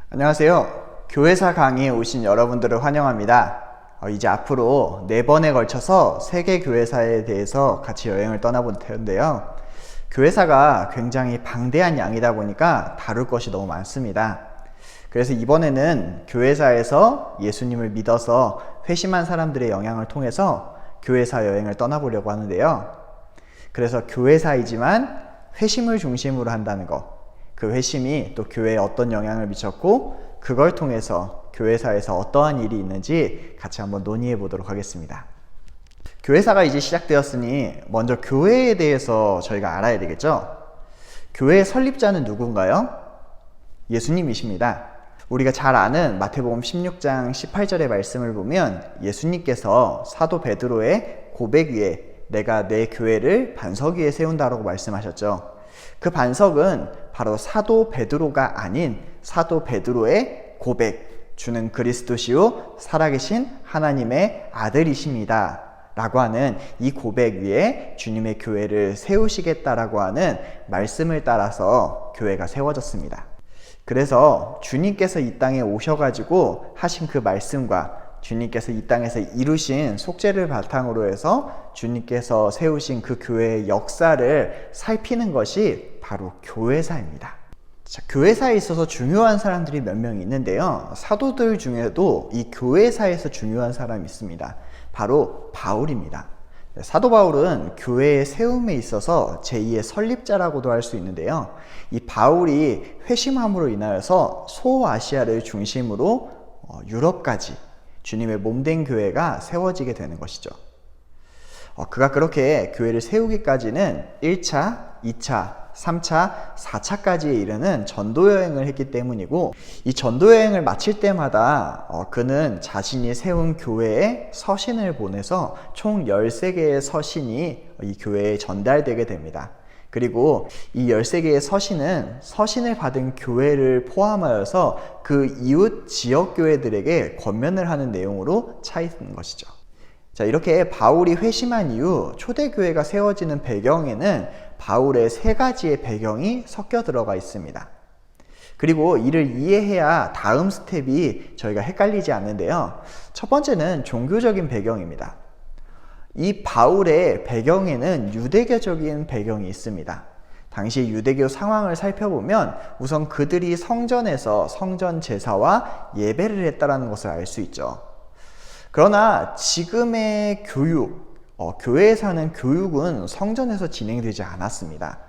안녕하세요. 교회사 강의에 오신 여러분들을 환영합니다. 이제 앞으로 4번에 걸쳐서 세계 교회사에 대해서 같이 여행을 떠나볼 텐데요. 교회사가 굉장히 방대한 양이다 보니까 다룰 것이 너무 많습니다. 그래서 이번에는 교회사에서 예수님을 믿어서 회심한 사람들의 영향을 통해서 교회사 여행을 떠나보려고 하는데요. 그래서 교회사이지만 회심을 중심으로 한다는 것, 그 회심이 또 교회에 어떤 영향을 미쳤고 그걸 통해서 교회사에서 어떠한 일이 있는지 같이 한번 논의해 보도록 하겠습니다. 교회사가 이제 시작되었으니 먼저 교회에 대해서 저희가 알아야 되겠죠? 교회의 설립자는 누군가요? 예수님이십니다. 우리가 잘 아는 마태복음 16장 18절의 말씀을 보면 예수님께서 사도 베드로의 고백 위에 내가 내 교회를 반석 위에 세운다라고 말씀하셨죠. 그 반석은 바로 사도 베드로가 아닌 사도 베드로의 고백, 주는 그리스도시요 살아계신 하나님의 아들이십니다 라고 하는 이 고백 위에 주님의 교회를 세우시겠다라고 하는 말씀을 따라서 교회가 세워졌습니다. 그래서 주님께서 이 땅에 오셔가지고 하신 그 말씀과 주님께서 이 땅에서 이루신 속죄를 바탕으로 해서 주님께서 세우신 그 교회의 역사를 살피는 것이 바로 교회사입니다. 자, 교회사에 있어서 중요한 사람들이 몇 명 있는데요. 사도들 중에도 이 교회사에서 중요한 사람이 있습니다. 바로 바울입니다. 사도 바울은 교회의 세움에 있어서 제2의 설립자라고도 할 수 있는데요. 이 바울이 회심함으로 인하여서 소아시아를 중심으로 유럽까지 주님의 몸된 교회가 세워지게 되는 것이죠. 그가 그렇게 교회를 세우기까지는 1차, 2차, 3차, 4차까지에 이르는 전도여행을 했기 때문이고, 이 전도여행을 마칠 때마다 그는 자신이 세운 교회에 서신을 보내서 총 13개의 서신이 이 교회에 전달되게 됩니다. 그리고 이 13개의 서신은 서신을 받은 교회를 포함하여서 그 이웃 지역 교회들에게 권면을 하는 내용으로 차 있는 것이죠. 자, 이렇게 바울이 회심한 이후 초대교회가 세워지는 배경에는 바울의 3가지의 배경이 섞여 들어가 있습니다. 그리고 이를 이해해야 다음 스텝이 저희가 헷갈리지 않는데요. 첫 번째는 종교적인 배경입니다. 이 바울의 배경에는 유대교적인 배경이 있습니다. 당시 유대교 상황을 살펴보면 우선 그들이 성전에서 성전 제사와 예배를 했다는 것을 알 수 있죠. 그러나 지금의 교회에서 하는 교육은 성전에서 진행되지 않았습니다.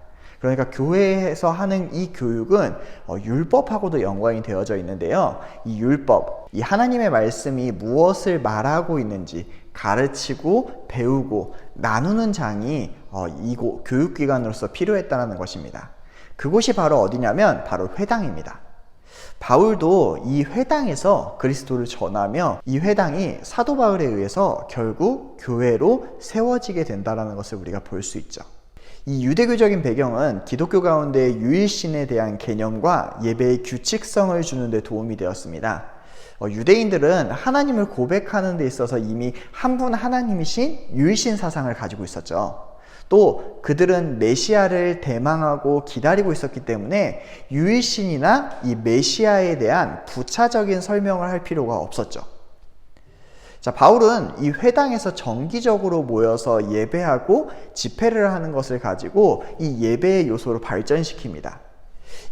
그러니까 교회에서 하는 이 교육은 율법하고도 연관이 되어져 있는데요. 이 율법, 이 하나님의 말씀이 무엇을 말하고 있는지 가르치고 배우고 나누는 장이 이곳 교육기관으로서 필요했다는 것입니다. 그곳이 바로 어디냐면 바로 회당입니다. 바울도 이 회당에서 그리스도를 전하며 이 회당이 사도 바울에 의해서 결국 교회로 세워지게 된다는 것을 우리가 볼 수 있죠. 이 유대교적인 배경은 기독교 가운데 유일신에 대한 개념과 예배의 규칙성을 주는 데 도움이 되었습니다. 유대인들은 하나님을 고백하는 데 있어서 이미 한 분 하나님이신 유일신 사상을 가지고 있었죠. 또 그들은 메시아를 대망하고 기다리고 있었기 때문에 유일신이나 이 메시아에 대한 부차적인 설명을 할 필요가 없었죠. 자, 바울은 이 회당에서 정기적으로 모여서 예배하고 집회를 하는 것을 가지고 이 예배의 요소로 발전시킵니다.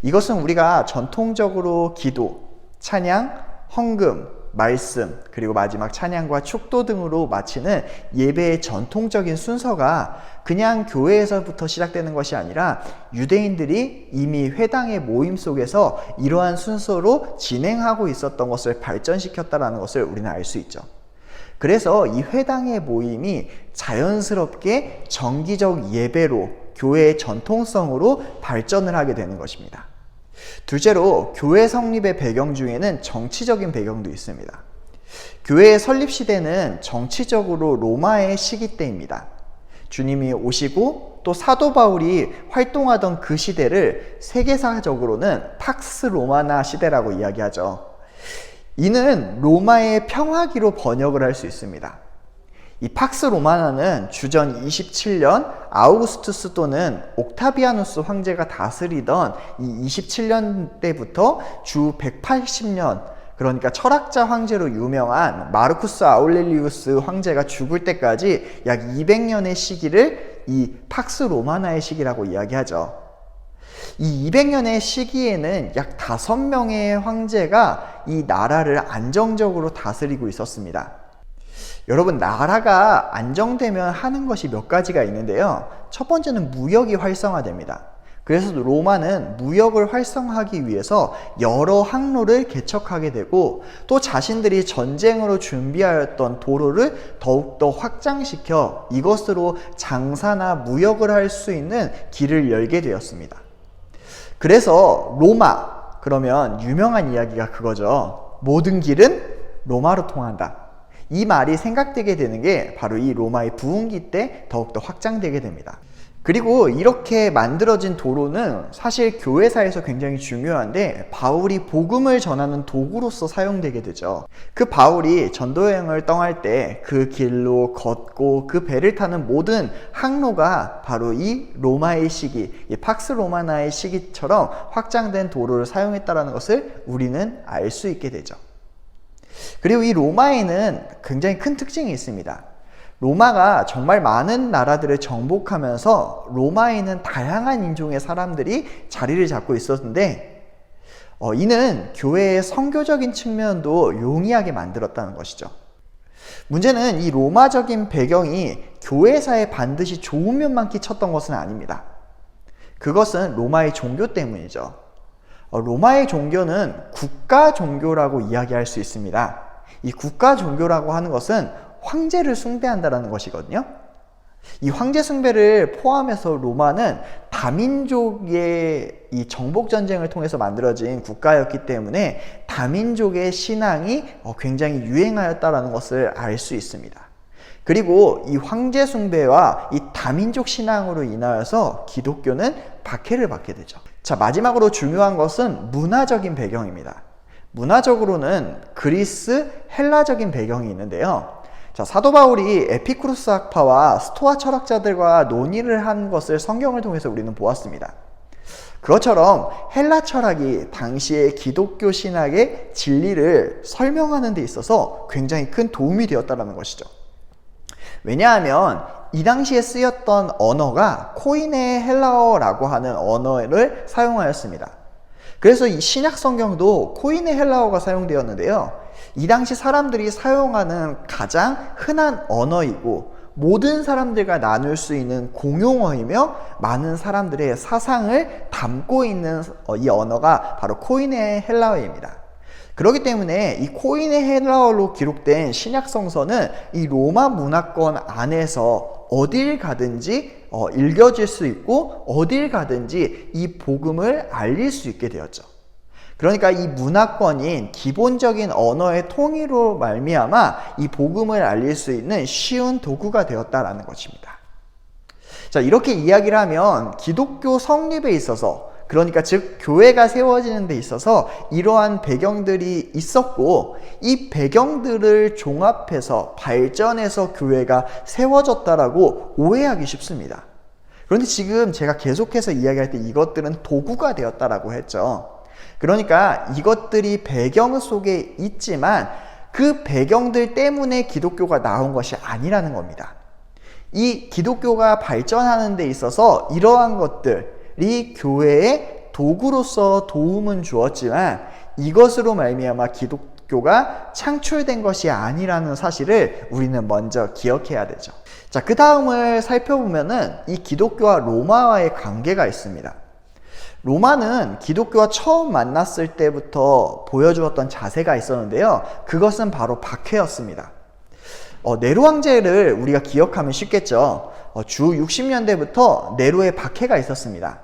이것은 우리가 전통적으로 기도, 찬양, 헌금, 말씀, 그리고 마지막 찬양과 축도 등으로 마치는 예배의 전통적인 순서가 그냥 교회에서부터 시작되는 것이 아니라 유대인들이 이미 회당의 모임 속에서 이러한 순서로 진행하고 있었던 것을 발전시켰다는 것을 우리는 알 수 있죠. 그래서 이 회당의 모임이 자연스럽게 정기적 예배로 교회의 전통성으로 발전을 하게 되는 것입니다. 둘째로 교회 성립의 배경 중에는 정치적인 배경도 있습니다. 교회의 설립 시대는 정치적으로 로마의 시기 때입니다. 주님이 오시고 또 사도 바울이 활동하던 그 시대를 세계사적으로는 팍스 로마나 시대라고 이야기하죠. 이는 로마의 평화기로 번역을 할 수 있습니다. 이 팍스 로마나는 주전 27년 아우구스투스 또는 옥타비아누스 황제가 다스리던 이 27년대부터 주 180년, 그러니까 철학자 황제로 유명한 마르쿠스 아울렐리우스 황제가 죽을 때까지 약 200년의 시기를 이 팍스 로마나의 시기라고 이야기하죠. 이 200년의 시기에는 약 5명의 황제가 이 나라를 안정적으로 다스리고 있었습니다. 여러분, 나라가 안정되면 하는 것이 몇 가지가 있는데요. 첫 번째는 무역이 활성화됩니다. 그래서 로마는 무역을 활성화하기 위해서 여러 항로를 개척하게 되고, 또 자신들이 전쟁으로 준비하였던 도로를 더욱더 확장시켜 이것으로 장사나 무역을 할 수 있는 길을 열게 되었습니다. 그래서 로마, 그러면 유명한 이야기가 그거죠. 모든 길은 로마로 통한다. 이 말이 생각되게 되는 게 바로 이 로마의 부흥기 때 더욱더 확장되게 됩니다. 그리고 이렇게 만들어진 도로는 사실 교회사에서 굉장히 중요한데, 바울이 복음을 전하는 도구로서 사용되게 되죠. 그 바울이 전도여행을 떠날 때 그 길로 걷고 그 배를 타는 모든 항로가 바로 이 로마의 시기, 이 팍스 로마나의 시기처럼 확장된 도로를 사용했다는 것을 우리는 알 수 있게 되죠. 그리고 이 로마에는 굉장히 큰 특징이 있습니다. 로마가 정말 많은 나라들을 정복하면서 로마에는 다양한 인종의 사람들이 자리를 잡고 있었는데, 이는 교회의 선교적인 측면도 용이하게 만들었다는 것이죠. 문제는 이 로마적인 배경이 교회사에 반드시 좋은 면만 끼쳤던 것은 아닙니다. 그것은 로마의 종교 때문이죠. 로마의 종교는 국가 종교라고 이야기할 수 있습니다. 이 국가 종교라고 하는 것은 황제를 숭배한다는 것이거든요. 이 황제 숭배를 포함해서 로마는 다민족의 이 정복 전쟁을 통해서 만들어진 국가였기 때문에 다민족의 신앙이 굉장히 유행하였다는 것을 알 수 있습니다. 그리고 이 황제 숭배와 이 다민족 신앙으로 인하여서 기독교는 박해를 받게 되죠. 자, 마지막으로 중요한 것은 문화적인 배경입니다. 문화적으로는 그리스, 헬라적인 배경이 있는데요. 자, 사도 바울이 에피쿠로스 학파와 스토아 철학자들과 논의를 한 것을 성경을 통해서 우리는 보았습니다. 그것처럼 헬라 철학이 당시의 기독교 신학의 진리를 설명하는 데 있어서 굉장히 큰 도움이 되었다는 것이죠. 왜냐하면 이 당시에 쓰였던 언어가 코이네 헬라어라고 하는 언어를 사용하였습니다. 그래서 이 신약 성경도 코이네 헬라어가 사용되었는데요. 이 당시 사람들이 사용하는 가장 흔한 언어이고 모든 사람들과 나눌 수 있는 공용어이며 많은 사람들의 사상을 담고 있는 이 언어가 바로 코이네 헬라어입니다. 그렇기 때문에 이 코이네 헬라어로 기록된 신약 성서는 이 로마 문화권 안에서 어딜 가든지 읽어질 수 있고 어딜 가든지 이 복음을 알릴 수 있게 되었죠. 그러니까 이 문화권인 기본적인 언어의 통일로 말미암아 이 복음을 알릴 수 있는 쉬운 도구가 되었다라는 것입니다. 자, 이렇게 이야기를 하면 기독교 성립에 있어서, 그러니까 즉 교회가 세워지는 데 있어서 이러한 배경들이 있었고 이 배경들을 종합해서 발전해서 교회가 세워졌다라고 오해하기 쉽습니다. 그런데 지금 제가 계속해서 이야기할 때 이것들은 도구가 되었다라고 했죠. 그러니까 이것들이 배경 속에 있지만 그 배경들 때문에 기독교가 나온 것이 아니라는 겁니다. 이 기독교가 발전하는 데 있어서 이러한 것들이 교회의 도구로서 도움은 주었지만 이것으로 말미암아 기독교가 창출된 것이 아니라는 사실을 우리는 먼저 기억해야 되죠. 자, 그 다음을 살펴보면은 이 기독교와 로마와의 관계가 있습니다. 로마는 기독교와 처음 만났을 때부터 보여주었던 자세가 있었는데요. 그것은 바로 박해였습니다. 네로 황제를 우리가 기억하면 쉽겠죠. 주 60년대부터 네로의 박해가 있었습니다.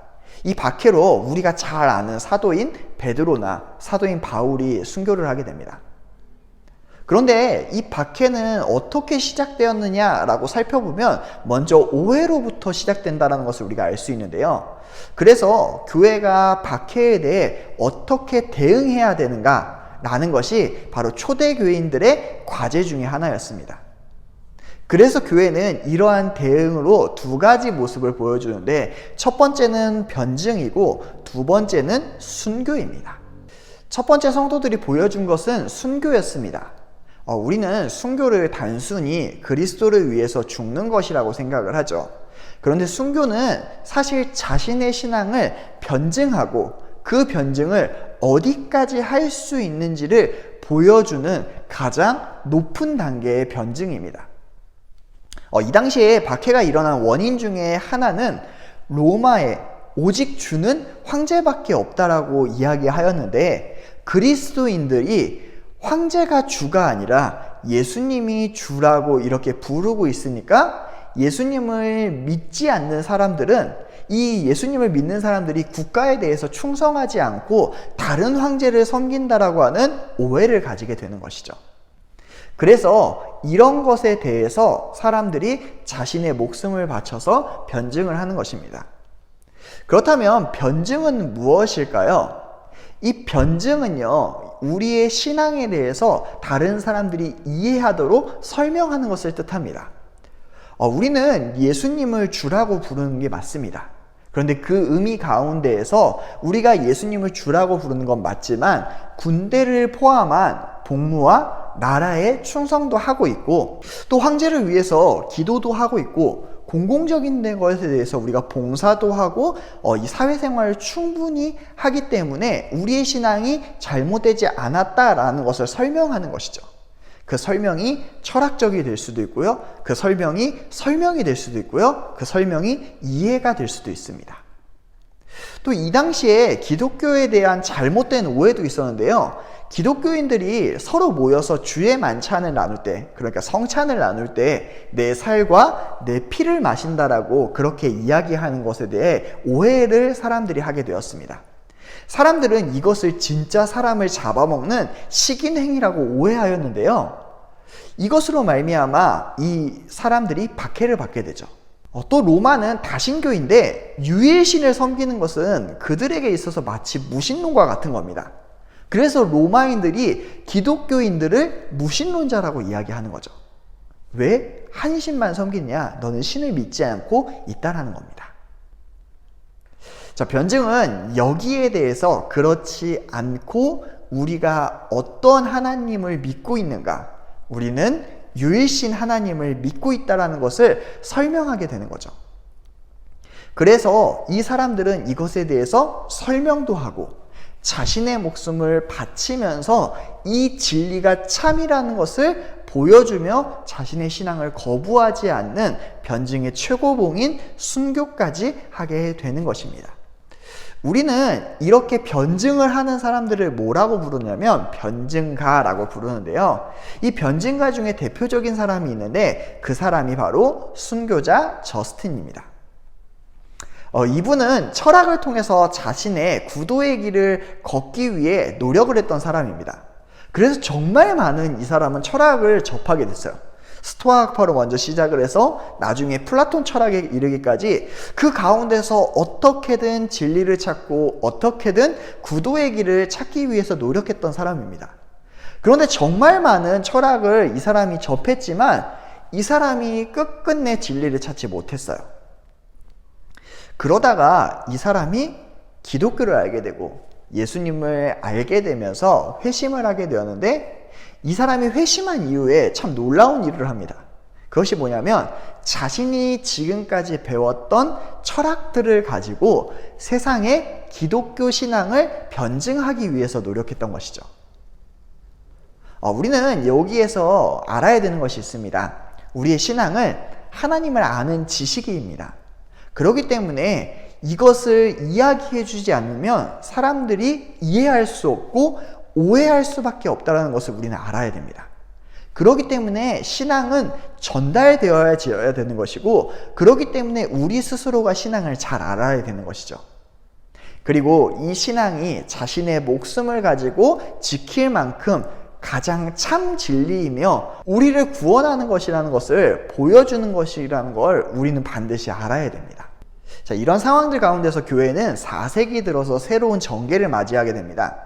이 박해로 우리가 잘 아는 사도인 베드로나 사도인 바울이 순교를 하게 됩니다. 그런데 이 박해는 어떻게 시작되었느냐라고 살펴보면 먼저 오해로부터 시작된다는 것을 우리가 알 수 있는데요. 그래서 교회가 박해에 대해 어떻게 대응해야 되는가 라는 것이 바로 초대교인들의 과제 중에 하나였습니다. 그래서 교회는 이러한 대응으로 두 가지 모습을 보여주는데, 첫 번째는 변증이고 두 번째는 순교입니다. 첫 번째 성도들이 보여준 것은 순교였습니다. 우리는 순교를 단순히 그리스도를 위해서 죽는 것이라고 생각을 하죠. 그런데 순교는 사실 자신의 신앙을 변증하고 그 변증을 어디까지 할 수 있는지를 보여주는 가장 높은 단계의 변증입니다. 이 당시에 박해가 일어난 원인 중에 하나는 로마에 오직 주는 황제밖에 없다라고 이야기하였는데, 그리스도인들이 황제가 주가 아니라 예수님이 주라고 이렇게 부르고 있으니까, 예수님을 믿지 않는 사람들은, 이 예수님을 믿는 사람들이 국가에 대해서 충성하지 않고 다른 황제를 섬긴다라고 하는 오해를 가지게 되는 것이죠. 그래서 이런 것에 대해서 사람들이 자신의 목숨을 바쳐서 변증을 하는 것입니다. 그렇다면 변증은 무엇일까요? 이 변증은요, 우리의 신앙에 대해서 다른 사람들이 이해하도록 설명하는 것을 뜻합니다. 우리는 예수님을 주라고 부르는 게 맞습니다. 그런데 그 의미 가운데에서 우리가 예수님을 주라고 부르는 건 맞지만, 군대를 포함한 복무와 나라에 충성도 하고 있고, 또 황제를 위해서 기도도 하고 있고, 공공적인 것에 대해서 우리가 봉사도 하고 이 사회생활을 충분히 하기 때문에 우리의 신앙이 잘못되지 않았다라는 것을 설명하는 것이죠. 그 설명이 철학적이 될 수도 있고요, 그 설명이 설명이 될 수도 있고요, 그 설명이 이해가 될 수도 있습니다. 또 이 당시에 기독교에 대한 잘못된 오해도 있었는데요, 기독교인들이 서로 모여서 주의 만찬을 나눌 때, 그러니까 성찬을 나눌 때 내 살과 내 피를 마신다라고 그렇게 이야기하는 것에 대해 오해를 사람들이 하게 되었습니다. 사람들은 이것을 진짜 사람을 잡아먹는 식인행위라고 오해하였는데요, 이것으로 말미암아 이 사람들이 박해를 받게 되죠. 또 로마는 다신교인데 유일신을 섬기는 것은 그들에게 있어서 마치 무신론과 같은 겁니다. 그래서 로마인들이 기독교인들을 무신론자라고 이야기하는 거죠. 왜? 한 신만 섬기냐? 너는 신을 믿지 않고 있다라는 겁니다. 자, 변증은 여기에 대해서 그렇지 않고 우리가 어떤 하나님을 믿고 있는가, 우리는 유일신 하나님을 믿고 있다라는 것을 설명하게 되는 거죠. 그래서 이 사람들은 이것에 대해서 설명도 하고 자신의 목숨을 바치면서 이 진리가 참이라는 것을 보여주며 자신의 신앙을 거부하지 않는 변증의 최고봉인 순교까지 하게 되는 것입니다. 우리는 이렇게 변증을 하는 사람들을 뭐라고 부르냐면 변증가라고 부르는데요, 이 변증가 중에 대표적인 사람이 있는데 그 사람이 바로 순교자 저스틴입니다. 이분은 철학을 통해서 자신의 구도의 길을 걷기 위해 노력을 했던 사람입니다. 그래서 정말 많은 이 사람은 철학을 접하게 됐어요. 스토아 학파로 먼저 시작을 해서 나중에 플라톤 철학에 이르기까지 그 가운데서 어떻게든 진리를 찾고 어떻게든 구도의 길을 찾기 위해서 노력했던 사람입니다. 그런데 정말 많은 철학을 이 사람이 접했지만 이 사람이 끝끝내 진리를 찾지 못했어요. 그러다가 이 사람이 기독교를 알게 되고 예수님을 알게 되면서 회심을 하게 되었는데, 이 사람이 회심한 이후에 참 놀라운 일을 합니다. 그것이 뭐냐면 자신이 지금까지 배웠던 철학들을 가지고 세상에 기독교 신앙을 변증하기 위해서 노력했던 것이죠. 우리는 여기에서 알아야 되는 것이 있습니다. 우리의 신앙은 하나님을 아는 지식입니다. 그렇기 때문에 이것을 이야기해 주지 않으면 사람들이 이해할 수 없고 오해할 수밖에 없다는 것을 우리는 알아야 됩니다. 그렇기 때문에 신앙은 전달되어야 되는 것이고, 그렇기 때문에 우리 스스로가 신앙을 잘 알아야 되는 것이죠. 그리고 이 신앙이 자신의 목숨을 가지고 지킬 만큼 가장 참 진리이며 우리를 구원하는 것이라는 것을 보여주는 것이라는 걸 우리는 반드시 알아야 됩니다. 자, 이런 상황들 가운데서 교회는 4세기 들어서 새로운 전개를 맞이하게 됩니다.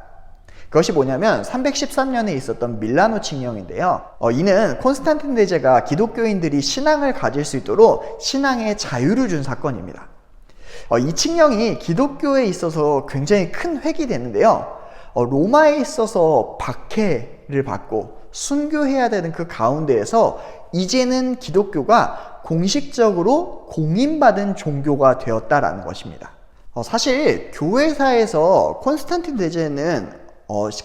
그것이 뭐냐면 313년에 있었던 밀라노 칙령인데요. 이는 콘스탄틴 대제가 기독교인들이 신앙을 가질 수 있도록 신앙의 자유를 준 사건입니다. 이 칙령이 기독교에 있어서 굉장히 큰 획이 됐는데요. 로마에 있어서 박해를 받고 순교해야 되는 그 가운데에서 이제는 기독교가 공식적으로 공인받은 종교가 되었다라는 것입니다. 사실 교회사에서 콘스탄틴 대제는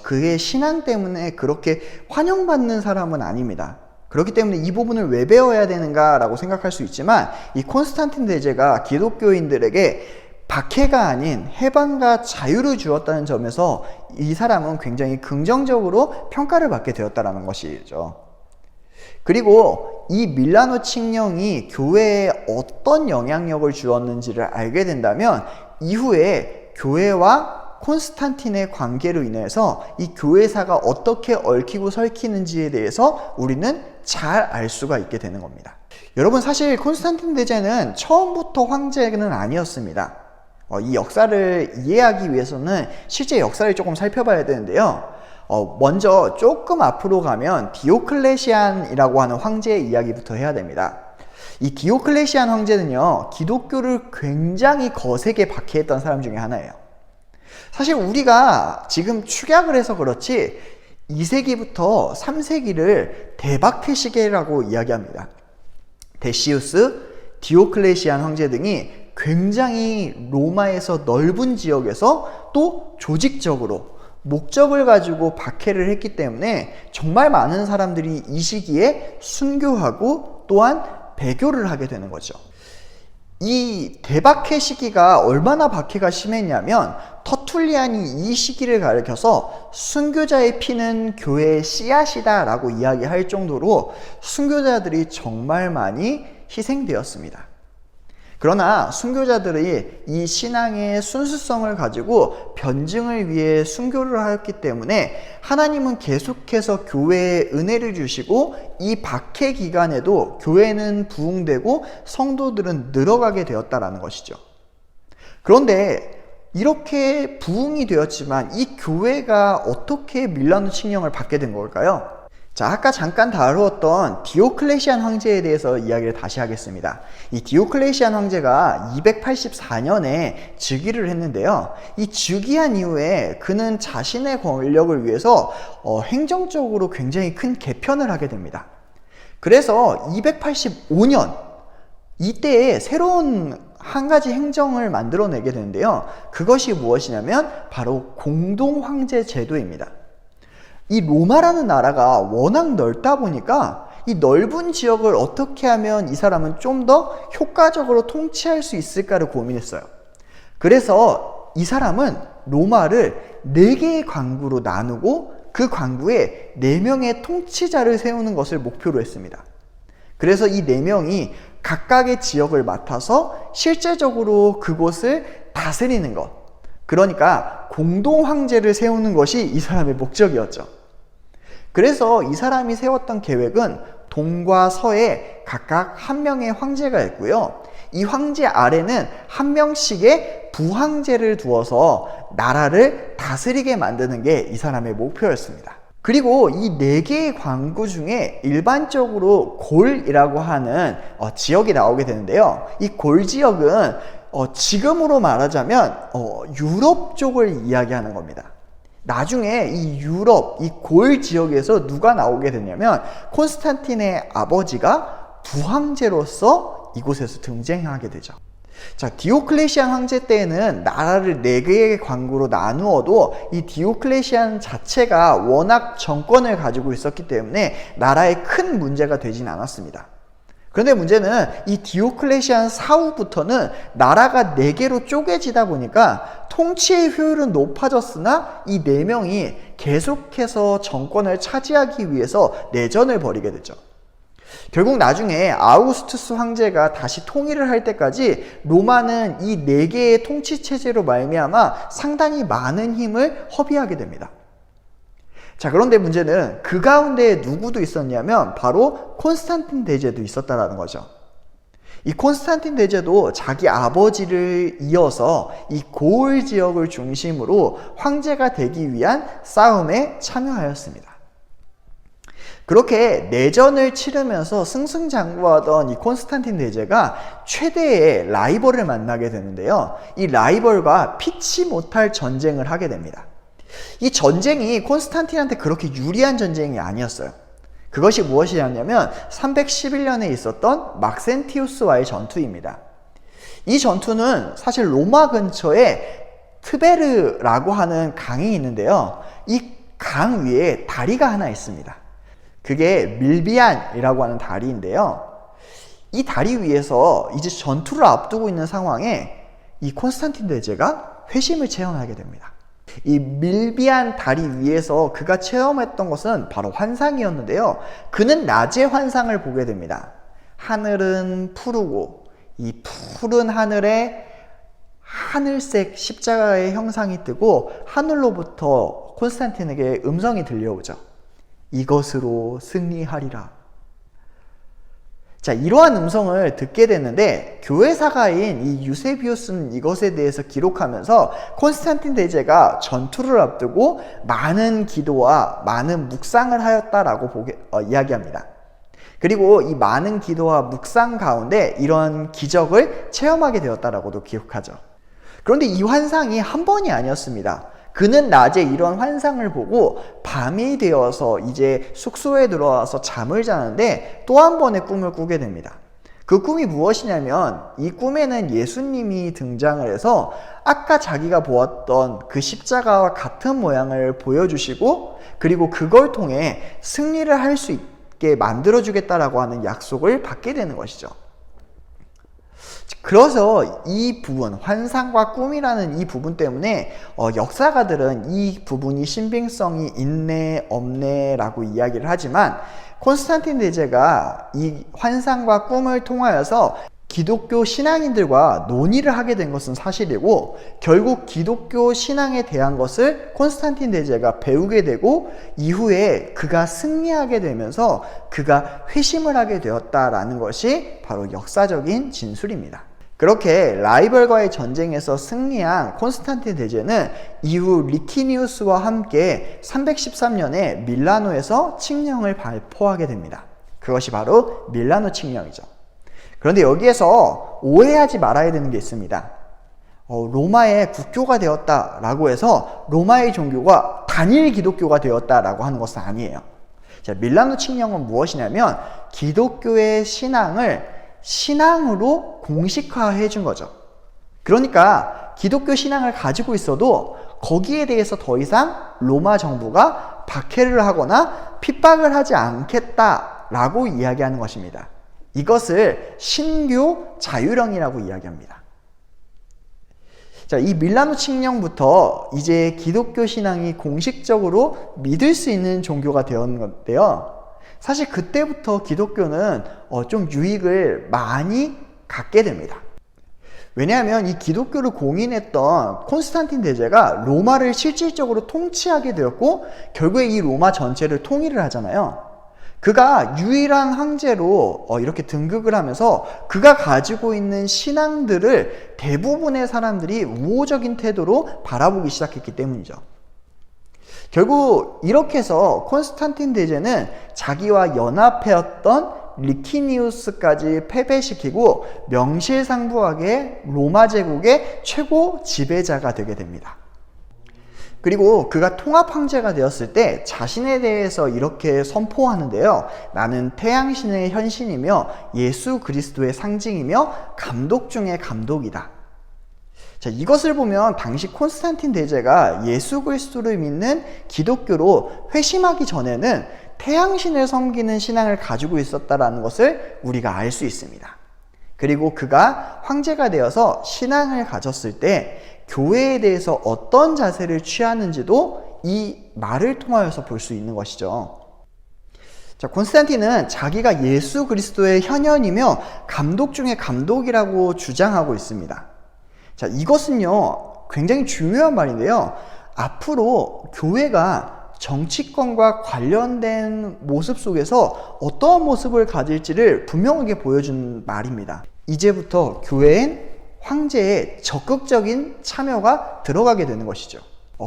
그의 신앙 때문에 그렇게 환영받는 사람은 아닙니다. 그렇기 때문에 이 부분을 왜 배워야 되는가 라고 생각할 수 있지만, 이 콘스탄틴 대제가 기독교인들에게 박해가 아닌 해방과 자유를 주었다는 점에서 이 사람은 굉장히 긍정적으로 평가를 받게 되었다는 것이죠. 그리고 이 밀라노 칙령이 교회에 어떤 영향력을 주었는지를 알게 된다면 이후에 교회와 콘스탄틴의 관계로 인해서 이 교회사가 어떻게 얽히고 설키는지에 대해서 우리는 잘 알 수가 있게 되는 겁니다. 여러분, 사실 콘스탄틴 대제는 처음부터 황제는 아니었습니다. 이 역사를 이해하기 위해서는 실제 역사를 조금 살펴봐야 되는데요. 먼저 조금 앞으로 가면 디오클레시안이라고 하는 황제의 이야기부터 해야 됩니다. 이 디오클레시안 황제는요, 기독교를 굉장히 거세게 박해했던 사람 중에 하나예요. 사실 우리가 지금 축약을 해서 그렇지 2세기부터 3세기를 대박해 시기라고 이야기합니다. 데시우스, 디오클레시안 황제 등이 굉장히 로마에서 넓은 지역에서 또 조직적으로 목적을 가지고 박해를 했기 때문에 정말 많은 사람들이 이 시기에 순교하고 또한 배교를 하게 되는 거죠. 이 대박해 시기가 얼마나 박해가 심했냐면 터툴리안이 이 시기를 가리켜서 순교자의 피는 교회의 씨앗이다 라고 이야기할 정도로 순교자들이 정말 많이 희생되었습니다. 그러나 순교자들이 이 신앙의 순수성을 가지고 변증을 위해 순교를 하였기 때문에 하나님은 계속해서 교회에 은혜를 주시고 이 박해 기간에도 교회는 부흥되고 성도들은 늘어가게 되었다라는 것이죠. 그런데 이렇게 부흥이 되었지만 이 교회가 어떻게 밀라노 칙령을 받게 된 걸까요? 자, 아까 잠깐 다루었던 디오클레시안 황제에 대해서 이야기를 다시 하겠습니다. 이 디오클레시안 황제가 284년에 즉위를 했는데요. 이 즉위한 이후에 그는 자신의 권력을 위해서 행정적으로 굉장히 큰 개편을 하게 됩니다. 그래서 285년 이때에 새로운 한 가지 행정을 만들어내게 되는데요. 그것이 무엇이냐면 바로 공동황제 제도입니다. 이 로마라는 나라가 워낙 넓다 보니까 이 넓은 지역을 어떻게 하면 이 사람은 좀 더 효과적으로 통치할 수 있을까를 고민했어요. 그래서 이 사람은 로마를 4개의 관구로 나누고 그 관구에 4명의 통치자를 세우는 것을 목표로 했습니다. 그래서 이 4명이 각각의 지역을 맡아서 실제적으로 그곳을 다스리는 것, 그러니까 공동황제를 세우는 것이 이 사람의 목적이었죠. 그래서 이 사람이 세웠던 계획은 동과 서에 각각 한 명의 황제가 있고요. 이 황제 아래는 한 명씩의 부황제를 두어서 나라를 다스리게 만드는 게 이 사람의 목표였습니다. 그리고 이 4개의 관구 중에 일반적으로 골이라고 하는 지역이 나오게 되는데요. 이 골 지역은 지금으로 말하자면 유럽 쪽을 이야기하는 겁니다. 나중에 이 유럽, 이 골 지역에서 누가 나오게 되냐면 콘스탄틴의 아버지가 부황제로서 이곳에서 등장하게 되죠. 자, 디오클레시안 황제 때에는 나라를 4개의 관구로 나누어도 이 디오클레시안 자체가 워낙 정권을 가지고 있었기 때문에 나라에 큰 문제가 되진 않았습니다. 그런데 문제는 이 디오클레시안 사후부터는 나라가 4개로 쪼개지다 보니까 통치의 효율은 높아졌으나 이 4명이 계속해서 정권을 차지하기 위해서 내전을 벌이게 되죠. 결국 나중에 아우구스투스 황제가 다시 통일을 할 때까지 로마는 이 4개의 통치 체제로 말미암아 상당히 많은 힘을 허비하게 됩니다. 자, 그런데 문제는 그 가운데 누구도 있었냐면 바로 콘스탄틴 대제도 있었다라는 거죠. 이 콘스탄틴 대제도 자기 아버지를 이어서 이 고을 지역을 중심으로 황제가 되기 위한 싸움에 참여하였습니다. 그렇게 내전을 치르면서 승승장구하던 이 콘스탄틴 대제가 최대의 라이벌을 만나게 되는데요. 이 라이벌과 피치 못할 전쟁을 하게 됩니다. 이 전쟁이 콘스탄틴한테 그렇게 유리한 전쟁이 아니었어요. 그것이 무엇이냐면 311년에 있었던 막센티우스와의 전투입니다. 이 전투는 사실 로마 근처에 트베르라고 하는 강이 있는데요. 이 강 위에 다리가 하나 있습니다. 그게 밀비안이라고 하는 다리인데요. 이 다리 위에서 이제 전투를 앞두고 있는 상황에 이 콘스탄틴 대제가 회심을 체험하게 됩니다. 이 밀비안 다리 위에서 그가 체험했던 것은 바로 환상이었는데요. 그는 낮에 환상을 보게 됩니다. 하늘은 푸르고 이 푸른 하늘에 하늘색 십자가의 형상이 뜨고 하늘로부터 콘스탄틴에게 음성이 들려오죠. 이것으로 승리하리라. 자, 이러한 음성을 듣게 됐는데 교회사가인 이 유세비우스는 이것에 대해서 기록하면서 콘스탄틴 대제가 전투를 앞두고 많은 기도와 많은 묵상을 하였다라고 이야기합니다. 그리고 이 많은 기도와 묵상 가운데 이런 기적을 체험하게 되었다라고도 기록하죠. 그런데 이 환상이 한 번이 아니었습니다. 그는 낮에 이런 환상을 보고 밤이 되어서 이제 숙소에 들어와서 잠을 자는데 또 한 번의 꿈을 꾸게 됩니다. 그 꿈이 무엇이냐면 이 꿈에는 예수님이 등장을 해서 아까 자기가 보았던 그 십자가와 같은 모양을 보여주시고 그리고 그걸 통해 승리를 할 수 있게 만들어주겠다라고 하는 약속을 받게 되는 것이죠. 그래서 이 부분, 환상과 꿈이라는 이 부분 때문에 역사가들은 이 부분이 신빙성이 있네 없네 라고 이야기를 하지만 콘스탄틴 대제가 이 환상과 꿈을 통하여서 기독교 신앙인들과 논의를 하게 된 것은 사실이고 결국 기독교 신앙에 대한 것을 콘스탄틴 대제가 배우게 되고 이후에 그가 승리하게 되면서 그가 회심을 하게 되었다라는 것이 바로 역사적인 진술입니다. 그렇게 라이벌과의 전쟁에서 승리한 콘스탄틴 대제는 이후 리키니우스와 함께 313년에 밀라노에서 칙령을 발표하게 됩니다. 그것이 바로 밀라노 칙령이죠. 그런데 여기에서 오해하지 말아야 되는 게 있습니다. 로마의 국교가 되었다라고 해서 로마의 종교가 단일 기독교가 되었다라고 하는 것은 아니에요. 자, 밀라노 칙령은 무엇이냐면 기독교의 신앙을 신앙으로 공식화해 준 거죠. 그러니까 기독교 신앙을 가지고 있어도 거기에 대해서 더 이상 로마 정부가 박해를 하거나 핍박을 하지 않겠다라고 이야기하는 것입니다. 이것을 신교 자유령이라고 이야기합니다. 자, 이 밀라노 칙령부터 이제 기독교 신앙이 공식적으로 믿을 수 있는 종교가 되었는데요. 사실 그때부터 기독교는 좀 유익을 많이 갖게 됩니다. 왜냐하면 이 기독교를 공인했던 콘스탄틴 대제가 로마를 실질적으로 통치하게 되었고 결국에 이 로마 전체를 통일을 하잖아요. 그가 유일한 황제로 이렇게 등극을 하면서 그가 가지고 있는 신앙들을 대부분의 사람들이 우호적인 태도로 바라보기 시작했기 때문이죠. 결국 이렇게 해서 콘스탄틴 대제는 자기와 연합해왔던 리키니우스까지 패배시키고 명실상부하게 로마 제국의 최고 지배자가 되게 됩니다. 그리고 그가 통합 황제가 되었을 때 자신에 대해서 이렇게 선포하는데요. 나는 태양신의 현신이며 예수 그리스도의 상징이며 감독 중의 감독이다. 자, 이것을 보면 당시 콘스탄틴 대제가 예수 그리스도를 믿는 기독교로 회심하기 전에는 태양신을 섬기는 신앙을 가지고 있었다는 것을 우리가 알 수 있습니다. 그리고 그가 황제가 되어서 신앙을 가졌을 때 교회에 대해서 어떤 자세를 취하는지도 이 말을 통하여서 볼 수 있는 것이죠. 자, 콘스탄틴은 자기가 예수 그리스도의 현현이며 감독 중에 감독이라고 주장하고 있습니다. 자, 이것은요 굉장히 중요한 말인데요. 앞으로 교회가 정치권과 관련된 모습 속에서 어떠한 모습을 가질지를 분명하게 보여준 말입니다. 이제부터 교회엔 황제의 적극적인 참여가 들어가게 되는 것이죠.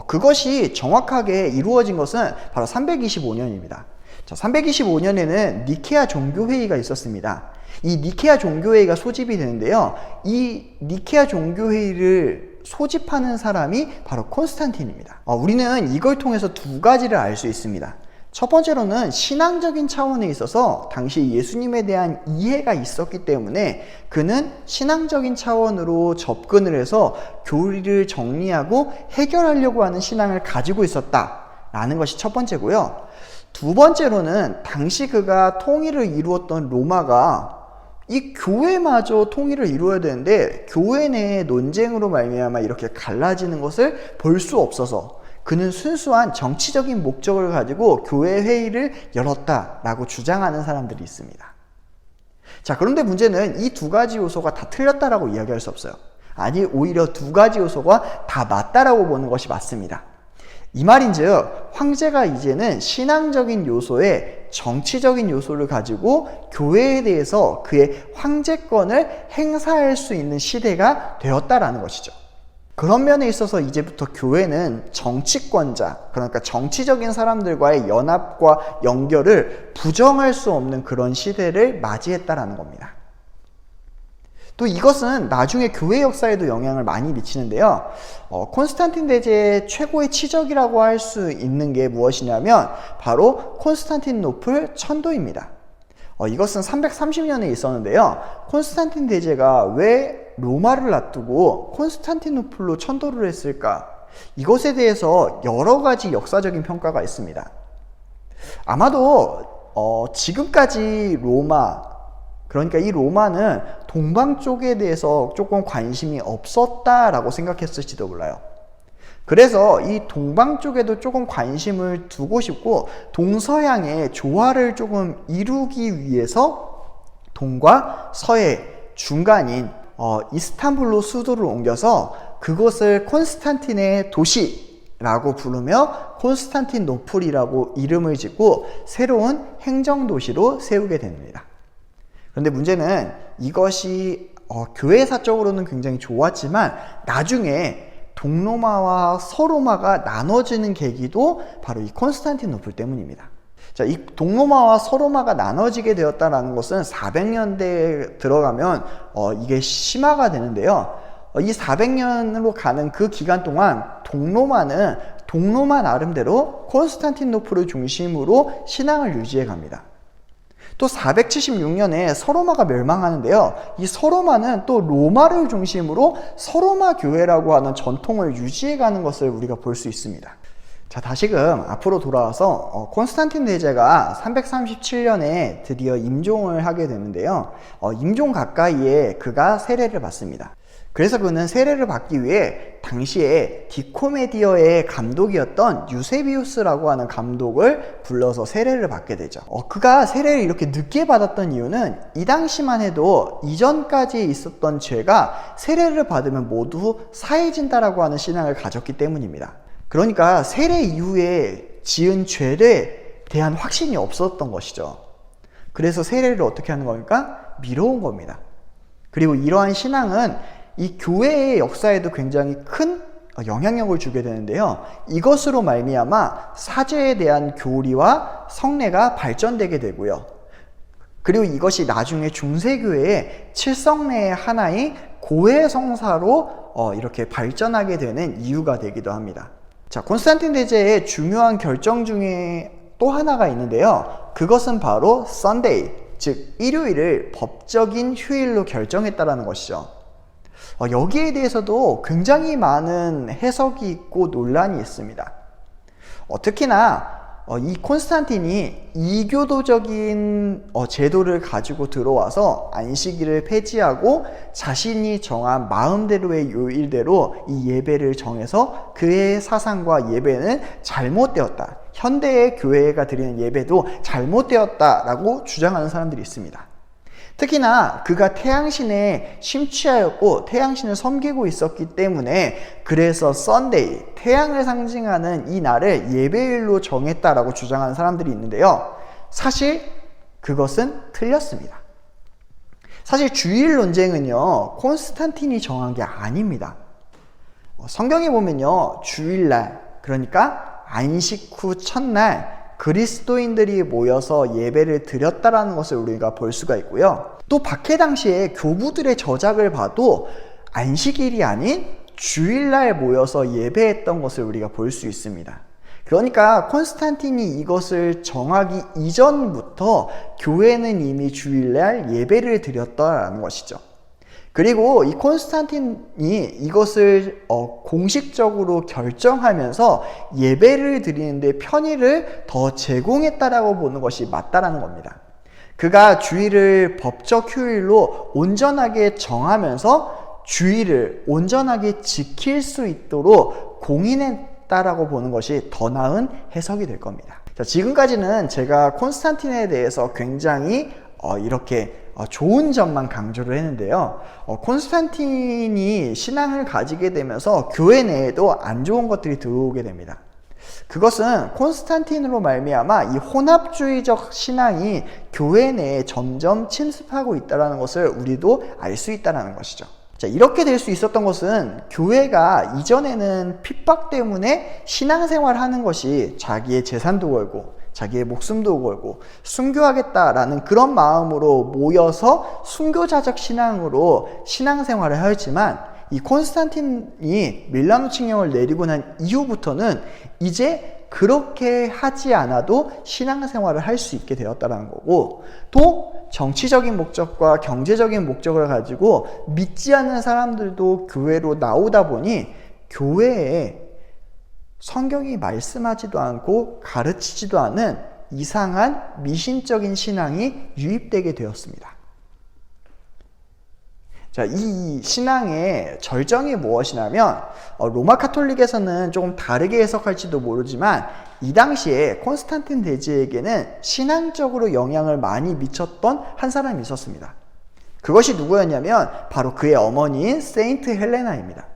그것이 정확하게 이루어진 것은 바로 325년입니다. 자, 325년에는 니케아 종교회의가 있었습니다. 이 니케아 종교회의가 소집이 되는데요. 이 니케아 종교회의를 소집하는 사람이 바로 콘스탄틴입니다. 우리는 이걸 통해서 두 가지를 알 수 있습니다. 첫 번째로는 신앙적인 차원에 있어서 당시 예수님에 대한 이해가 있었기 때문에 그는 신앙적인 차원으로 접근을 해서 교리를 정리하고 해결하려고 하는 신앙을 가지고 있었다라는 것이 첫 번째고요. 두 번째로는 당시 그가 통일을 이루었던 로마가 이 교회마저 통일을 이루어야 되는데 교회 내의 논쟁으로 말미암아 이렇게 갈라지는 것을 볼 수 없어서 그는 순수한 정치적인 목적을 가지고 교회 회의를 열었다라고 주장하는 사람들이 있습니다. 자, 그런데 문제는 이 두 가지 요소가 다 틀렸다라고 이야기할 수 없어요. 아니, 오히려 두 가지 요소가 다 맞다라고 보는 것이 맞습니다. 이 말인즉 황제가 이제는 신앙적인 요소에 정치적인 요소를 가지고 교회에 대해서 그의 황제권을 행사할 수 있는 시대가 되었다라는 것이죠. 그런 면에 있어서 이제부터 교회는 정치권자, 그러니까 정치적인 사람들과의 연합과 연결을 부정할 수 없는 그런 시대를 맞이했다라는 겁니다. 또 이것은 나중에 교회 역사에도 영향을 많이 미치는데요. 콘스탄틴 대제의 최고의 치적이라고 할 수 있는 게 무엇이냐면 바로 콘스탄티노플 천도입니다. 이것은 330년에 있었는데요. 콘스탄틴 대제가 왜 로마를 놔두고 콘스탄티노플로 천도를 했을까? 이것에 대해서 여러 가지 역사적인 평가가 있습니다. 아마도 지금까지 로마, 그러니까 이 로마는 동방 쪽에 대해서 조금 관심이 없었다라고 생각했을지도 몰라요. 그래서 이 동방 쪽에도 조금 관심을 두고 싶고 동서양의 조화를 조금 이루기 위해서 동과 서의 중간인 이스탄불로 수도를 옮겨서 그것을 콘스탄틴의 도시라고 부르며 콘스탄티노플이라고 이름을 짓고 새로운 행정도시로 세우게 됩니다. 그런데 문제는 이것이 교회사적으로는 굉장히 좋았지만 나중에 동로마와 서로마가 나눠지는 계기도 바로 이 콘스탄티노플 때문입니다. 자, 이 동로마와 서로마가 나눠지게 되었다는 것은 400년대에 들어가면 이게 심화가 되는데요. 이 400년으로 가는 그 기간 동안 동로마는 동로마 나름대로 콘스탄티노플을 중심으로 신앙을 유지해 갑니다. 또 476년에 서로마가 멸망하는데요. 이 서로마는 또 로마를 중심으로 서로마 교회라고 하는 전통을 유지해가는 것을 우리가 볼 수 있습니다. 자, 다시금 앞으로 돌아와서 콘스탄틴 대제가 337년에 드디어 임종을 하게 되는데요. 임종 가까이에 그가 세례를 받습니다. 그래서 그는 세례를 받기 위해 당시에 디코메디어의 감독이었던 유세비우스라고 하는 감독을 불러서 세례를 받게 되죠. 그가 세례를 이렇게 늦게 받았던 이유는 이 당시만 해도 이전까지 있었던 죄가 세례를 받으면 모두 사해진다라고 하는 신앙을 가졌기 때문입니다. 그러니까 세례 이후에 지은 죄에 대한 확신이 없었던 것이죠. 그래서 세례를 어떻게 하는 겁니까? 미뤄온 겁니다. 그리고 이러한 신앙은 이 교회의 역사에도 굉장히 큰 영향력을 주게 되는데요. 이것으로 말미암아 사죄에 대한 교리와 성례가 발전되게 되고요. 그리고 이것이 나중에 중세교회의 칠성례의 하나인 고해성사로 이렇게 발전하게 되는 이유가 되기도 합니다. 자, 콘스탄틴 대제의 중요한 결정 중에 또 하나가 있는데요. 그것은 바로 썬데이, 즉 일요일을 법적인 휴일로 결정했다라는 것이죠. 여기에 대해서도 굉장히 많은 해석이 있고 논란이 있습니다. 특히나 이 콘스탄틴이 이교도적인 제도를 가지고 들어와서 안식일을 폐지하고 자신이 정한 마음대로의 요일대로 이 예배를 정해서 그의 사상과 예배는 잘못되었다. 현대의 교회가 드리는 예배도 잘못되었다라고 주장하는 사람들이 있습니다. 특히나 그가 태양신에 심취하였고 태양신을 섬기고 있었기 때문에 그래서 썬데이, 태양을 상징하는 이 날을 예배일로 정했다라고 주장하는 사람들이 있는데요. 사실 그것은 틀렸습니다. 사실 주일 논쟁은요, 콘스탄틴이 정한 게 아닙니다. 성경에 보면요, 주일날, 그러니까 안식 후 첫날 그리스도인들이 모여서 예배를 드렸다라는 것을 우리가 볼 수가 있고요. 또 박해 당시에 교부들의 저작을 봐도 안식일이 아닌 주일날 모여서 예배했던 것을 우리가 볼 수 있습니다. 그러니까 콘스탄틴이 이것을 정하기 이전부터 교회는 이미 주일날 예배를 드렸다라는 것이죠. 그리고 이 콘스탄틴이 이것을 공식적으로 결정하면서 예배를 드리는데 편의를 더 제공했다라고 보는 것이 맞다라는 겁니다. 그가 주일을 법적 휴일로 온전하게 정하면서 주일을 온전하게 지킬 수 있도록 공인했다라고 보는 것이 더 나은 해석이 될 겁니다. 자, 지금까지는 제가 콘스탄틴에 대해서 굉장히 이렇게 좋은 점만 강조를 했는데요. 콘스탄틴이 신앙을 가지게 되면서 교회 내에도 안 좋은 것들이 들어오게 됩니다. 그것은 콘스탄틴으로 말미암아 이 혼합주의적 신앙이 교회 내에 점점 침습하고 있다는 것을 우리도 알 수 있다는 것이죠. 자, 이렇게 될 수 있었던 것은 교회가 이전에는 핍박 때문에 신앙생활 하는 것이 자기의 재산도 걸고 자기의 목숨도 걸고 순교하겠다라는 그런 마음으로 모여서 순교자적 신앙으로 신앙생활을 하였지만, 이 콘스탄틴이 밀라노 칙령을 내리고 난 이후부터는 이제 그렇게 하지 않아도 신앙생활을 할 수 있게 되었다는 거고, 또 정치적인 목적과 경제적인 목적을 가지고 믿지 않는 사람들도 교회로 나오다 보니 교회에 성경이 말씀하지도 않고 가르치지도 않은 이상한 미신적인 신앙이 유입되게 되었습니다. 자, 이 신앙의 절정이 무엇이냐면, 로마 카톨릭에서는 조금 다르게 해석할지도 모르지만 이 당시에 콘스탄틴 대제에게는 신앙적으로 영향을 많이 미쳤던 한 사람이 있었습니다. 그것이 누구였냐면 바로 그의 어머니인 세인트 헬레나입니다.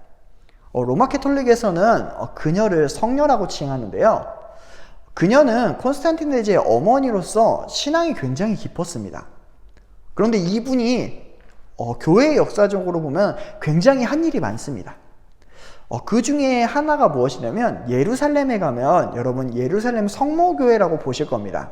로마 카톨릭에서는 그녀를 성녀라고 칭하는데요. 그녀는 콘스탄틴 대제의 어머니로서 신앙이 굉장히 깊었습니다. 그런데 이분이 교회 역사적으로 보면 굉장히 한 일이 많습니다. 그 중에 하나가 무엇이냐면, 예루살렘에 가면 여러분 예루살렘 성모교회라고 보실 겁니다.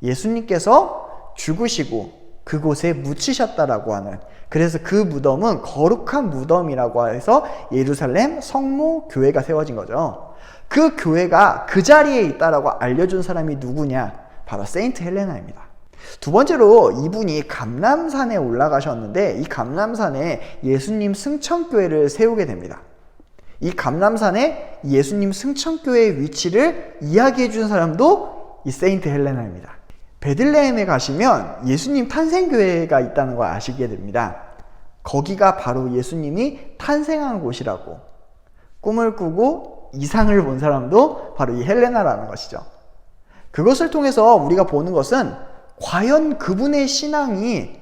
예수님께서 죽으시고 그곳에 묻히셨다라고 하는, 그래서 그 무덤은 거룩한 무덤이라고 해서 예루살렘 성모교회가 세워진 거죠. 그 교회가 그 자리에 있다라고 알려준 사람이 누구냐? 바로 세인트 헬레나입니다. 두 번째로 이분이 감람산에 올라가셨는데, 이 감람산에 예수님 승천교회를 세우게 됩니다. 이 감람산에 예수님 승천교회의 위치를 이야기해 준 사람도 이 세인트 헬레나입니다. 베들레헴에 가시면 예수님 탄생교회가 있다는 걸 아시게 됩니다. 거기가 바로 예수님이 탄생한 곳이라고 꿈을 꾸고 이상을 본 사람도 바로 이 헬레나라는 것이죠. 그것을 통해서 우리가 보는 것은 과연 그분의 신앙이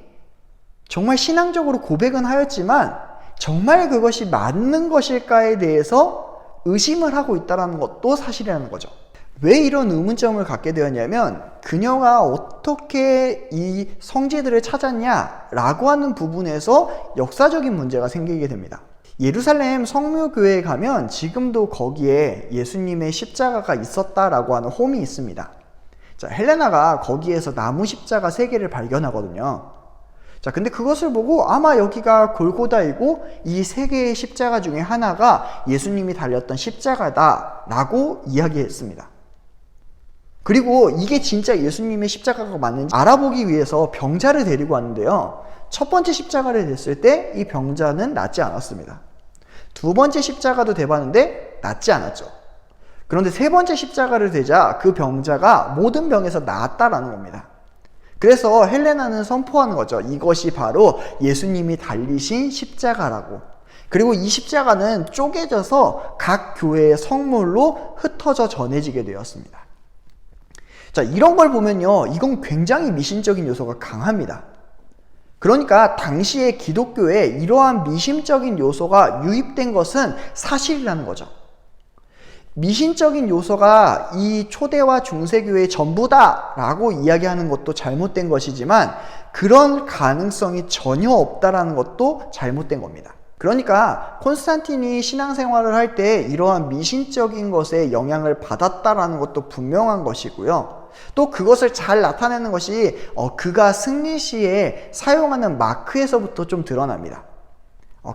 정말 신앙적으로 고백은 하였지만 정말 그것이 맞는 것일까에 대해서 의심을 하고 있다는 것도 사실이라는 거죠. 왜 이런 의문점을 갖게 되었냐면, 그녀가 어떻게 이 성지들을 찾았냐라고 하는 부분에서 역사적인 문제가 생기게 됩니다. 예루살렘 성묘교회에 가면 지금도 거기에 예수님의 십자가가 있었다라고 하는 홈이 있습니다. 자, 헬레나가 거기에서 나무 십자가 3개를 발견하거든요. 자, 근데 그것을 보고 아마 여기가 골고다이고 이 3개의 십자가 중에 하나가 예수님이 달렸던 십자가다라고 이야기했습니다. 그리고 이게 진짜 예수님의 십자가가 맞는지 알아보기 위해서 병자를 데리고 왔는데요. 첫 번째 십자가를 댔을 때 이 병자는 낫지 않았습니다. 두 번째 십자가도 대봤는데 낫지 않았죠. 그런데 세 번째 십자가를 대자 그 병자가 모든 병에서 나았다라는 겁니다. 그래서 헬레나는 선포하는 거죠. 이것이 바로 예수님이 달리신 십자가라고. 그리고 이 십자가는 쪼개져서 각 교회의 성물로 흩어져 전해지게 되었습니다. 자, 이런 걸 보면요, 이건 굉장히 미신적인 요소가 강합니다. 그러니까 당시의 기독교에 이러한 미심적인 요소가 유입된 것은 사실이라는 거죠. 미신적인 요소가 이 초대와 중세교회의 전부다라고 이야기하는 것도 잘못된 것이지만 그런 가능성이 전혀 없다라는 것도 잘못된 겁니다. 그러니까 콘스탄틴이 신앙생활을 할 때 이러한 미신적인 것에 영향을 받았다라는 것도 분명한 것이고요. 또 그것을 잘 나타내는 것이 그가 승리 시에 사용하는 마크에서부터 좀 드러납니다.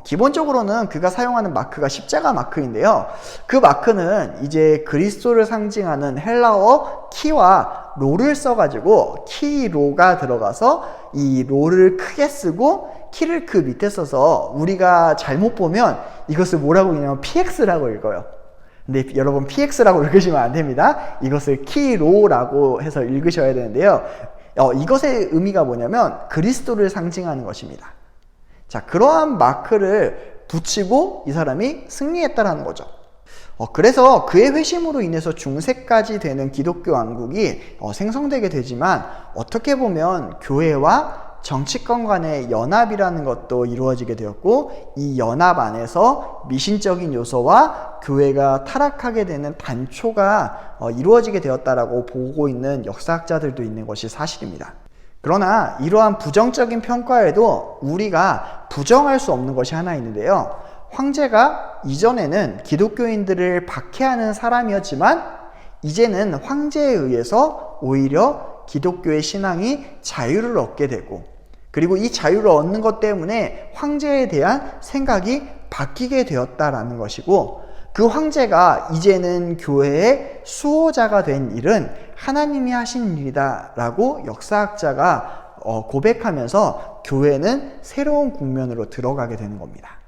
기본적으로는 그가 사용하는 마크가 십자가 마크인데요. 그 마크는 이제 그리스도를 상징하는 헬라어 키와 로를 써가지고 키로가 들어가서 이 로를 크게 쓰고 키를 그 밑에 써서 우리가 잘못 보면 이것을 뭐라고 읽냐면 PX라고 읽어요. 근데 여러분 PX라고 읽으시면 안 됩니다. 이것을 키로라고 해서 읽으셔야 되는데요. 이것의 의미가 뭐냐면 그리스도를 상징하는 것입니다. 자, 그러한 마크를 붙이고 이 사람이 승리했다라는 거죠. 그래서 그의 회심으로 인해서 중세까지 되는 기독교 왕국이 생성되게 되지만 어떻게 보면 교회와 정치권 간의 연합이라는 것도 이루어지게 되었고 이 연합 안에서 미신적인 요소와 교회가 타락하게 되는 단초가 이루어지게 되었다라고 보고 있는 역사학자들도 있는 것이 사실입니다. 그러나 이러한 부정적인 평가에도 우리가 부정할 수 없는 것이 하나 있는데요. 황제가 이전에는 기독교인들을 박해하는 사람이었지만 이제는 황제에 의해서 오히려 기독교의 신앙이 자유를 얻게 되고 그리고 이 자유를 얻는 것 때문에 황제에 대한 생각이 바뀌게 되었다라는 것이고 그 황제가 이제는 교회의 수호자가 된 일은 하나님이 하신 일이다 라고 역사학자가 고백하면서 교회는 새로운 국면으로 들어가게 되는 겁니다.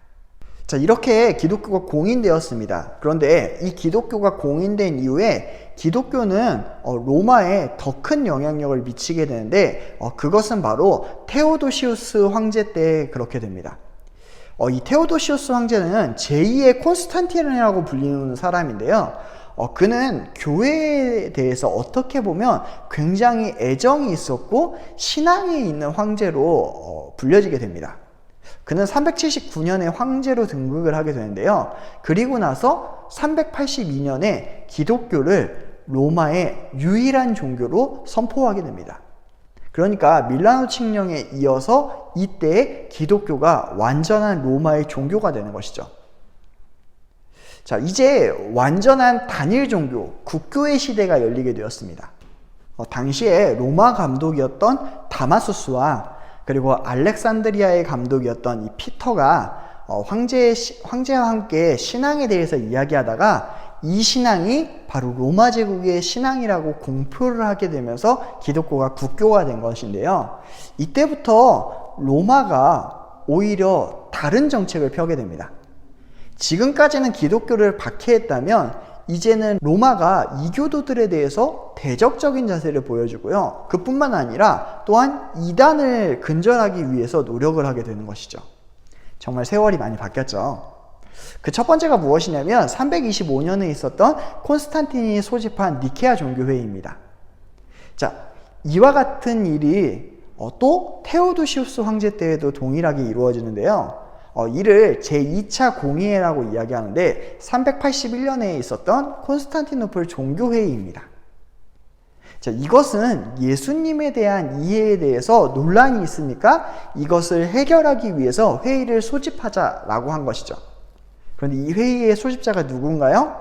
자, 이렇게 기독교가 공인되었습니다. 그런데 이 기독교가 공인된 이후에 기독교는 로마에 더 큰 영향력을 미치게 되는데 그것은 바로 테오도시우스 황제 때 그렇게 됩니다. 이 테오도시우스 황제는 제2의 콘스탄틴이라고 불리는 사람인데요. 그는 교회에 대해서 어떻게 보면 굉장히 애정이 있었고 신앙이 있는 황제로 불려지게 됩니다. 그는 379년에 황제로 등극을 하게 되는데요. 그리고 나서 382년에 기독교를 로마의 유일한 종교로 선포하게 됩니다. 그러니까 밀라노 칙령에 이어서 이때 기독교가 완전한 로마의 종교가 되는 것이죠. 자, 이제 완전한 단일 종교, 국교의 시대가 열리게 되었습니다. 당시에 로마 감독이었던 다마수스와 그리고 알렉산드리아의 감독이었던 이 피터가 황제와 함께 신앙에 대해서 이야기하다가 이 신앙이 바로 로마 제국의 신앙이라고 공표를 하게 되면서 기독교가 국교가 된 것인데요. 이때부터 로마가 오히려 다른 정책을 펴게 됩니다. 지금까지는 기독교를 박해했다면 이제는 로마가 이교도들에 대해서 대적적인 자세를 보여주고요. 그뿐만 아니라 또한 이단을 근절하기 위해서 노력을 하게 되는 것이죠. 정말 세월이 많이 바뀌었죠. 그 첫 번째가 무엇이냐면 325년에 있었던 콘스탄틴이 소집한 니케아 종교회의입니다. 자, 이와 같은 일이 또 테오도시우스 황제 때에도 동일하게 이루어지는데요. 이를 제2차 공의회라고 이야기하는데 381년에 있었던 콘스탄티노플 종교회의입니다. 자, 이것은 예수님에 대한 이해에 대해서 논란이 있으니까 이것을 해결하기 위해서 회의를 소집하자라고 한 것이죠. 그런데 이 회의의 소집자가 누군가요?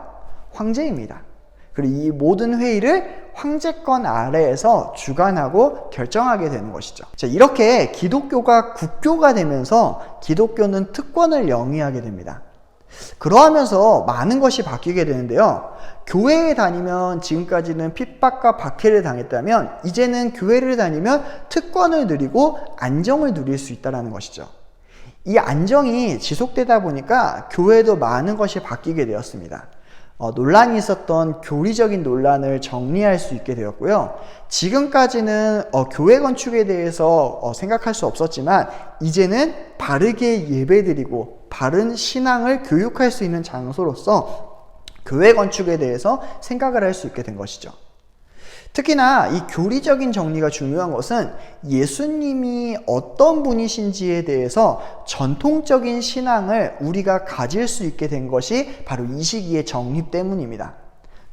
황제입니다. 그리고 이 모든 회의를 황제권 아래에서 주관하고 결정하게 되는 것이죠. 자, 이렇게 기독교가 국교가 되면서 기독교는 특권을 영위하게 됩니다. 그러하면서 많은 것이 바뀌게 되는데요. 교회에 다니면 지금까지는 핍박과 박해를 당했다면 이제는 교회를 다니면 특권을 누리고 안정을 누릴 수 있다는 것이죠. 이 안정이 지속되다 보니까 교회도 많은 것이 바뀌게 되었습니다. 논란이 있었던 교리적인 논란을 정리할 수 있게 되었고요. 지금까지는 교회 건축에 대해서 생각할 수 없었지만 이제는 바르게 예배드리고 바른 신앙을 교육할 수 있는 장소로서 교회 건축에 대해서 생각을 할 수 있게 된 것이죠. 특히나 이 교리적인 정리가 중요한 것은 예수님이 어떤 분이신지에 대해서 전통적인 신앙을 우리가 가질 수 있게 된 것이 바로 이 시기의 정립 때문입니다.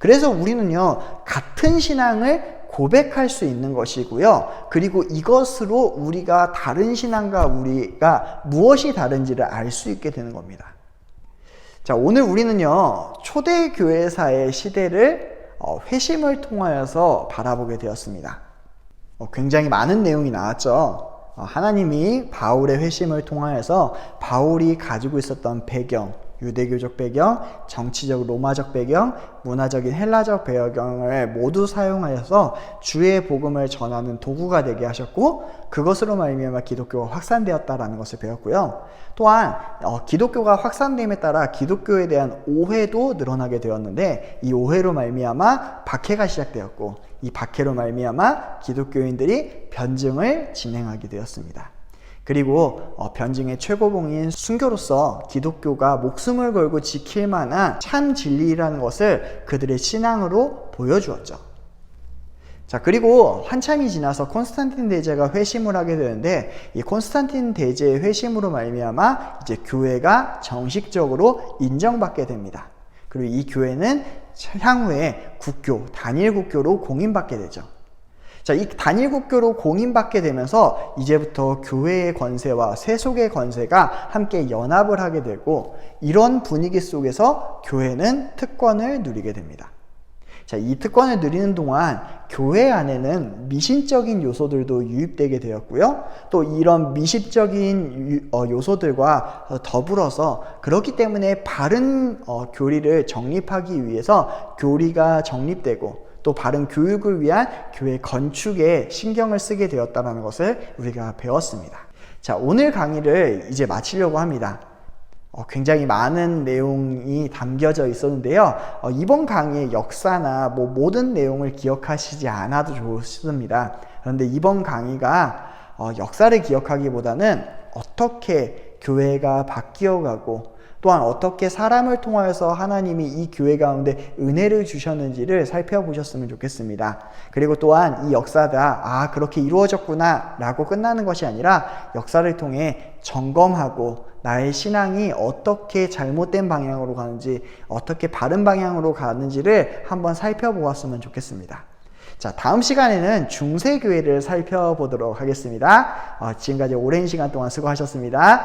그래서 우리는요, 같은 신앙을 고백할 수 있는 것이고요. 그리고 이것으로 우리가 다른 신앙과 우리가 무엇이 다른지를 알 수 있게 되는 겁니다. 자, 오늘 우리는요, 초대교회사의 시대를 회심을 통하여서 바라보게 되었습니다. 굉장히 많은 내용이 나왔죠. 하나님이 바울의 회심을 통하여서 바울이 가지고 있었던 배경, 유대교적 배경, 정치적 로마적 배경, 문화적인 헬라적 배경을 모두 사용하여서 주의 복음을 전하는 도구가 되게 하셨고, 그것으로 말미암아 기독교가 확산되었다라는 것을 배웠고요. 또한 기독교가 확산됨에 따라 기독교에 대한 오해도 늘어나게 되었는데, 이 오해로 말미암아 박해가 시작되었고, 이 박해로 말미암아 기독교인들이 변증을 진행하게 되었습니다. 그리고 변증의 최고봉인 순교로서 기독교가 목숨을 걸고 지킬 만한 참 진리라는 것을 그들의 신앙으로 보여주었죠. 자, 그리고 한참이 지나서 콘스탄틴 대제가 회심을 하게 되는데, 이 콘스탄틴 대제의 회심으로 말미암아 이제 교회가 정식적으로 인정받게 됩니다. 그리고 이 교회는 향후에 국교, 단일 국교로 공인받게 되죠. 자, 이 단일 국교로 공인받게 되면서 이제부터 교회의 권세와 세속의 권세가 함께 연합을 하게 되고, 이런 분위기 속에서 교회는 특권을 누리게 됩니다. 자, 이 특권을 누리는 동안 교회 안에는 미신적인 요소들도 유입되게 되었고요. 또 이런 미신적인 요소들과 더불어서, 그렇기 때문에 바른 교리를 정립하기 위해서 교리가 정립되고, 또 바른 교육을 위한 교회 건축에 신경을 쓰게 되었다는 것을 우리가 배웠습니다. 자, 오늘 강의를 이제 마치려고 합니다. 굉장히 많은 내용이 담겨져 있었는데요. 이번 강의의 역사나 모든 내용을 기억하시지 않아도 좋습니다. 그런데 이번 강의가 역사를 기억하기보다는 어떻게 교회가 바뀌어가고, 또한 어떻게 사람을 통하여서 하나님이 이 교회 가운데 은혜를 주셨는지를 살펴보셨으면 좋겠습니다. 그리고 또한 이 역사가 그렇게 이루어졌구나 라고 끝나는 것이 아니라, 역사를 통해 점검하고 나의 신앙이 어떻게 잘못된 방향으로 가는지, 어떻게 바른 방향으로 가는지를 한번 살펴보았으면 좋겠습니다. 자, 다음 시간에는 중세교회를 살펴보도록 하겠습니다. 지금까지 오랜 시간 동안 수고하셨습니다.